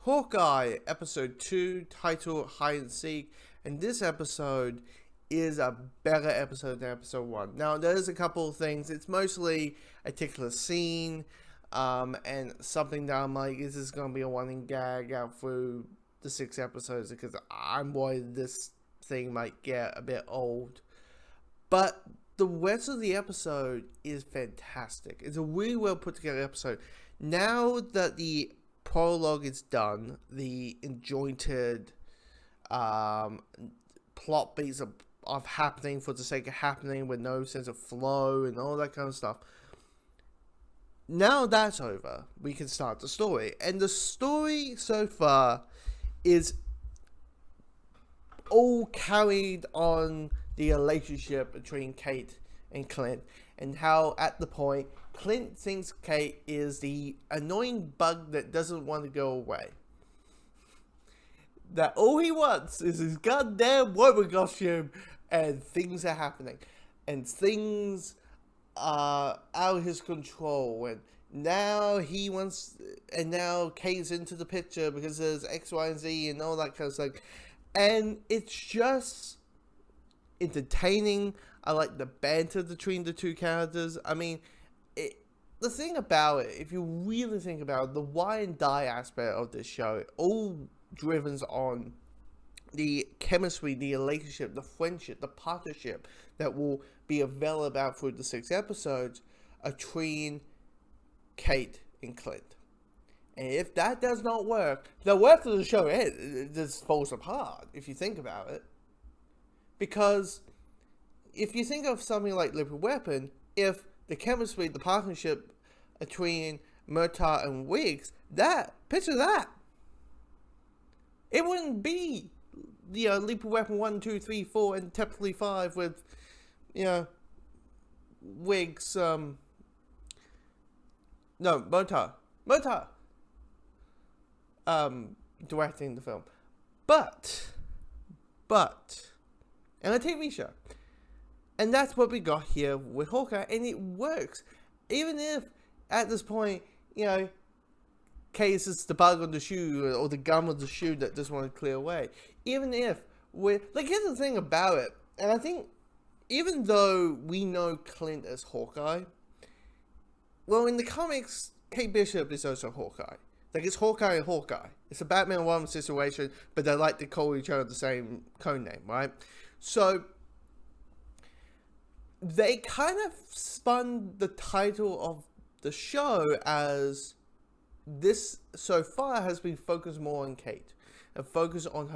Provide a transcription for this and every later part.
Hawkeye episode 2, titled Hide and Seek, and this episode is a better episode than episode 1. Now, there's a couple of things. It's mostly a particular scene, and something that I'm like, is this going to be a running gag out through the 6 episodes, because I'm worried this thing might get a bit old. But the rest of the episode is fantastic. It's a really well put together episode. Now that the prologue is done, the disjointed plot beats of happening for the sake of happening with no sense of flow and all that kind of stuff. Now that's over, we can start the story. And the story so far is all carried on the relationship between Kate and Clint, and how at the point Clint thinks Kate is the annoying bug that doesn't want to go away. That all he wants is his goddamn woman costume, and things are happening, and things are out of his control, and now he wants, and now Kate's into the picture because there's X, Y, and Z and all that kind of stuff, and it's just entertaining. I like the banter between the two characters. I mean, the thing about it, if you really think about it, the why and die aspect of this show, all driven on the chemistry, the relationship, the friendship, the partnership that will be available out through the 6 episodes between Kate and Clint. And if that does not work, the rest of the show just falls apart, if you think about it. Because if you think of something like Lethal Weapon, if the chemistry, the partnership between Murtaugh and Wiggs, picture that. It wouldn't be, Lethal Weapon 1, 2, 3, 4, and technically 5 with, Wiggs, Murtaugh, directing the film. But, and a TV show. And that's what we got here with Hawkeye, and it works. Even if, at this point, Kate is the bug on the shoe, or the gum on the shoe that just want to clear away. Even if, here's the thing about it, and I think, even though we know Clint as Hawkeye, well, in the comics, Kate Bishop is also Hawkeye. It's Hawkeye and Hawkeye. It's a Batman and Robin situation, but they like to call each other the same code name, right? So they kind of spun the title of the show as this so far has been focused more on Kate and focused on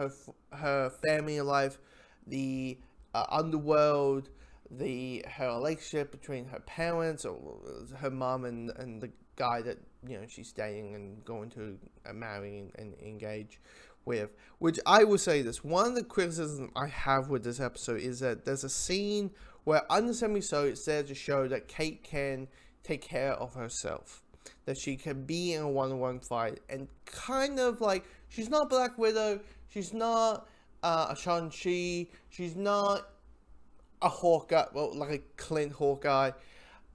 her family life, the underworld, her relationship between her parents, or her mom and the guy that she's dating and going to marry and engage with. Which I will say this, one of the criticisms I have with this episode is that there's a scene where, understandably so, it's there to show that Kate can take care of herself, that she can be in a one-on-one fight, and kind of she's not Black Widow, she's not a Shang-Chi, she's not a Hawkeye, like a Clint Hawkeye,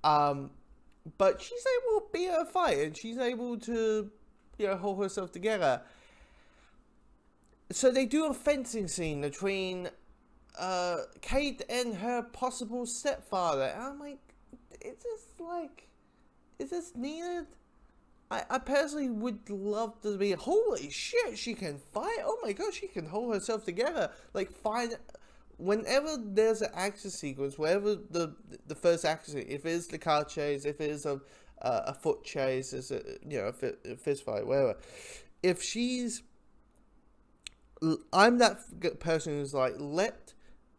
but she's able to be a fight, and she's able to, hold herself together. So they do a fencing scene between Kate and her possible stepfather, and I'm like, is this needed? I personally would love to be, holy shit, she can fight, oh my gosh, she can hold herself together, whenever there's an action sequence, wherever the first action sequence, if it is the car chase, if it is a foot chase, is a fist fight, whatever, I'm that person who's let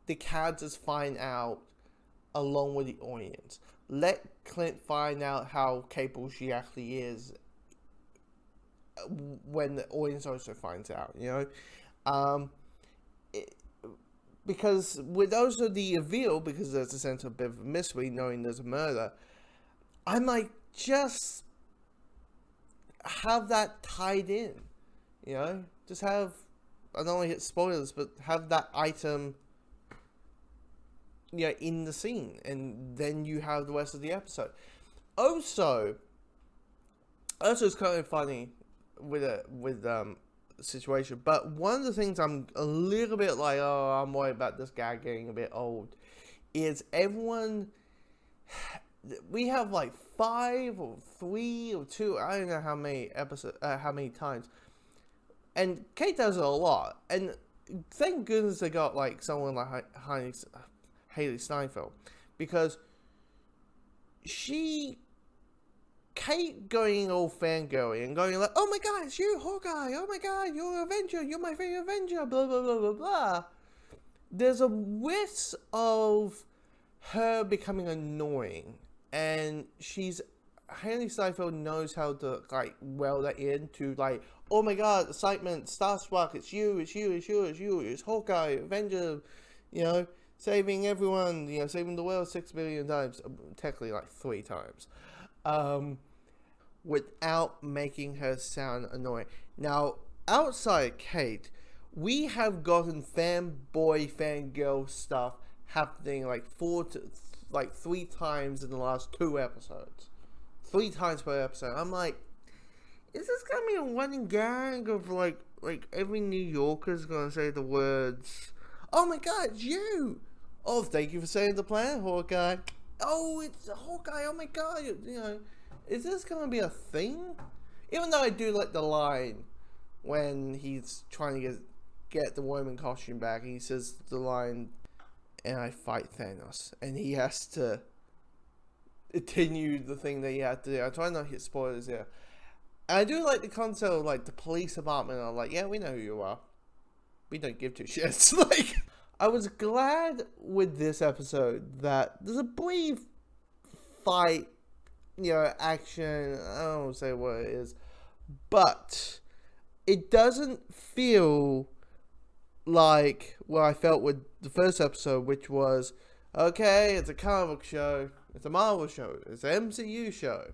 the characters find out along with the audience. Let Clint find out how capable she actually is when the audience also finds out, because with also the reveal, because there's a sense of a bit of a mystery knowing there's a murder, I'm just have that tied in, just have, I don't want to hit spoilers, but have that item in the scene, and then you have the rest of the episode. Also, it's kind of funny with situation. But one of the things I'm a little bit like, oh, I'm worried about this guy getting a bit old, is everyone. We have like 5 or 3 or 2. I don't know how many episodes, how many times. And Kate does it a lot. And thank goodness they got like someone like Haley Steinfeld, because Kate going all fangirly and going like, oh my god, it's you, Hawkeye, oh my god, you're an Avenger, you're my favorite Avenger, blah, blah, blah, blah, blah. There's a risk of her becoming annoying, and Haley Steinfeld knows how to, like, well that into, like, oh my god, excitement, starstruck, it's you, it's Hawkeye, Avenger, saving everyone, saving the world 6 billion times, technically like 3 times. Without making her sound annoying. Now, outside Kate, we have gotten fanboy, fangirl stuff happening like 3 times in the last 2 episodes. 3 times per episode. I'm like, is this gonna be a running gag of like every New Yorker's gonna say the words, oh my god, it's you! Oh, thank you for saving the planet, Hawkeye. Oh, it's Hawkeye, oh my god, is this gonna be a thing? Even though I do like the line when he's trying to get the woman costume back, and he says the line, and I fight Thanos, and he has to continue the thing that he had to do. I try not to hit spoilers here. And I do like the concept of like the police department are like, yeah, we know who you are. We don't give 2 shits. Like, I was glad with this episode that there's a brief fight, action, I don't want to say what it is, but it doesn't feel like what I felt with the first episode, which was, okay, it's a comic book show, it's a Marvel show, it's an MCU show,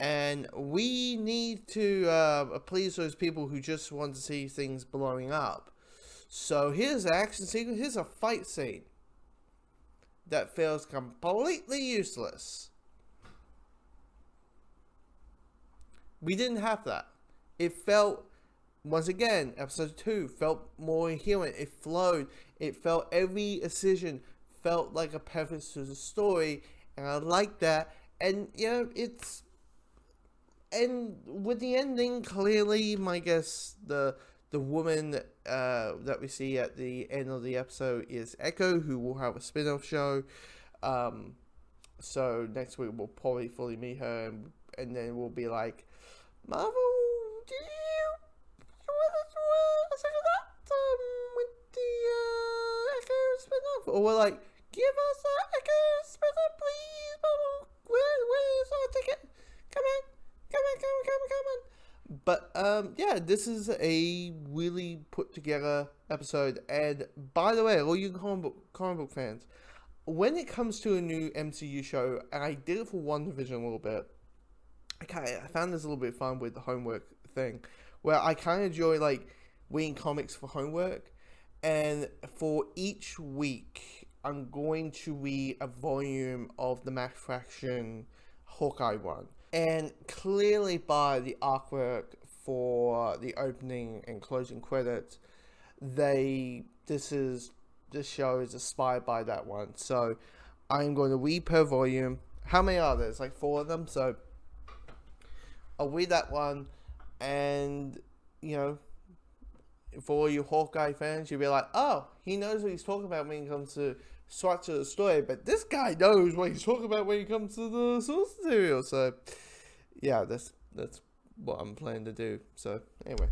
and we need to please those people who just want to see things blowing up. So here's an action sequence, here's a fight scene that feels completely useless. We didn't have that. It felt, once again, episode 2 felt more inherent. It flowed. It felt, every decision felt like a purpose to the story, and I like that. And and with the ending, clearly, my guess, the woman that we see at the end of the episode is Echo, who will have a spin-off show. So next week we'll probably fully meet her, and then we'll be like, Marvel, do you want to do a second act with the Echo spin-off? Or we're like, give us that Echo spin-off, please, Marvel. Where's our ticket? Come on. But yeah, this is a really put together episode. And by the way, all you comic book fans, when it comes to a new MCU show, and I did it for WandaVision a little bit, I found this a little bit fun with the homework thing, where I kind of enjoy like reading comics for homework, and for each week I'm going to read a volume of the Max Fraction Hawkeye one. And clearly by the artwork for the opening and closing credits, this show is inspired by that one. So I'm going to read per volume. How many are there? It's like 4 of them. So I'll read that one, and for all you Hawkeye fans, you'll be like, oh, he knows what he's talking about when it comes to structure of the story, but this guy knows what he's talking about when it comes to the source material. So yeah, that's what I'm planning to do. So anyway.